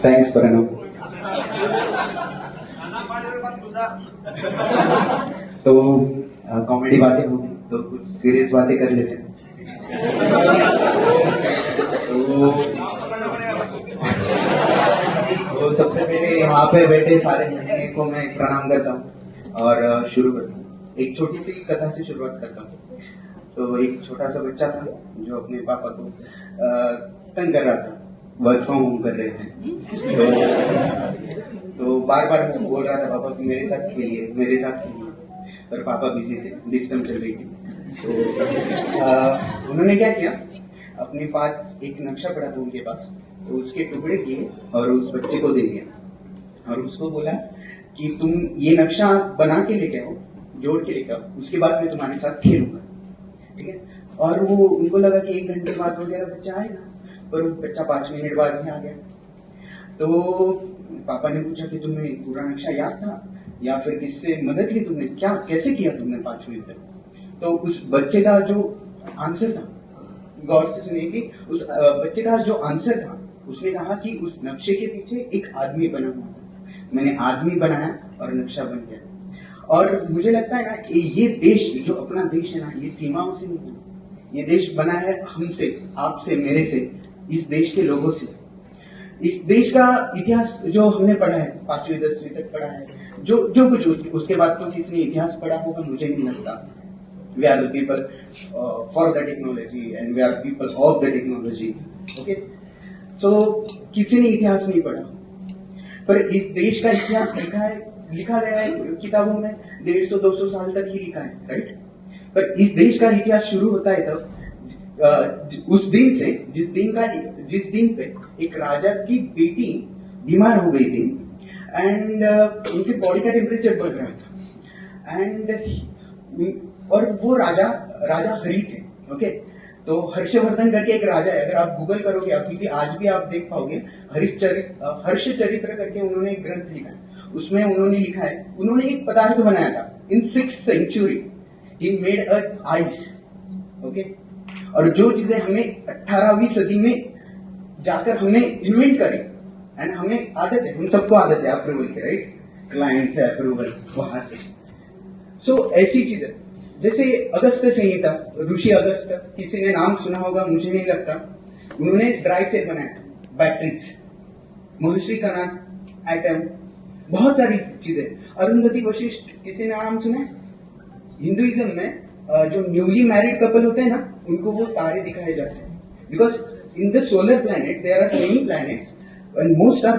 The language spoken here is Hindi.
थैंक्स प्रणव। तो कॉमेडी बातें होगी तो कुछ सीरियस बातें कर लेते हैं। तो सबसे पहले यहाँ पे बैठे सारे मेहमानों को मैं प्रणाम करता हूँ और शुरू करता हूँ। एक छोटी सी कथा से शुरुआत करता हूँ। तो एक छोटा सा बच्चा था जो अपने पापा को तंग कर रहा था, वर्क फ्रॉम होम कर रहे थे। तो बार बार बोल रहा था पापा मेरे साथ खेलिए, मेरे साथ खेलिए, पर पापा बिजी थे, डिस्टर्ब चल रही थी। तो उन्होंने क्या किया, अपने पास एक नक्शा पड़ा था उनके पास, तो उसके टुकड़े किए और उस बच्चे को दे दिया और उसको बोला कि तुम ये नक्शा बना के लेके आओ, जोड़ के लेके आओ, उसके बाद मैं तुम्हारे साथ खेलूंगा, ठीक है। और वो उनको लगा कि 1 घंटे बाद वगैरह बच्चा आएगा, पर वो बच्चा 5 मिनट बाद ही आ गया। तो पापा ने पूछा कि तुम्हें पूरा नक्शा याद था या फिर किससे मदद ली तुमने, क्या कैसे किया तुमने 5 मिनट तक? तो उस बच्चे का जो आंसर था, गौर से सुनिए कि उस बच्चे का जो आंसर था, उसने कहा कि उस नक्शे के पीछे एक आदमी बना हुआ था, मैंने आदमी बनाया और नक्शा बन गया। और मुझे लगता है ना, ये देश जो अपना देश है ना, ये सीमाओं से नहीं, ये देश बना है हमसे, आपसे, मेरे से, इस देश के लोगों से। इस देश का इतिहास जो हमने पढ़ा है, 5वीं 10वीं तक पढ़ा है, जो कुछ उसके बाद तो किसी ने इतिहास पढ़ा होगा मुझे नहीं लगता। We are the people for the technology and we are people of the technology. Okay? So किसी ने इतिहास नहीं पढ़ा, पर इस देश का इतिहास लिखा गया है किताबों में 150-200 साल तक ही लिखा है, राइट। पर इस देश का इतिहास शुरू होता है तब उस दिन से जिस दिन पे एक राजा की बेटी बीमार हो गई थी एंड उनकी बॉडी का टेम्परेचर बढ़ रहा था एंड और वो राजा हरि थे, ओके। तो हर्षवर्धन करके एक राजा है, अगर आप गूगल करोगे अभी भी, आज भी आप देख पाओगे, हर्ष चरित्र करके उन्होंने एक ग्रंथ लिखा है, उसमें उन्होंने लिखा है, उन्होंने एक पदार्थ बनाया था in 6th century, he made a ice, okay. और जो चीजें हमें 18वीं सदी में जाकर हमने इन्वेंट करी एंड हमें आदत है, हम सबको आदत है अप्रूवल की, राइट, क्लाइंट से अप्रूवल वहां से। सो ऐसी चीजें जैसे अगस्त संहिता, ऋषि अगस्त, किसी ने नाम सुना होगा, मुझे नहीं लगता। उन्होंने ड्राई सेल बनाया था, बैटरीज, महर्षि कणाद, एटम, बहुत सारी चीजें। अरुंधति वशिष्ठ, किसी ने नाम सुना है? हिंदुइज्म में जो न्यूली मैरिड कपल होते हैं ना, उनको वो तारे दिखाए जाते हैं, because in the solar planet there are many planets and most are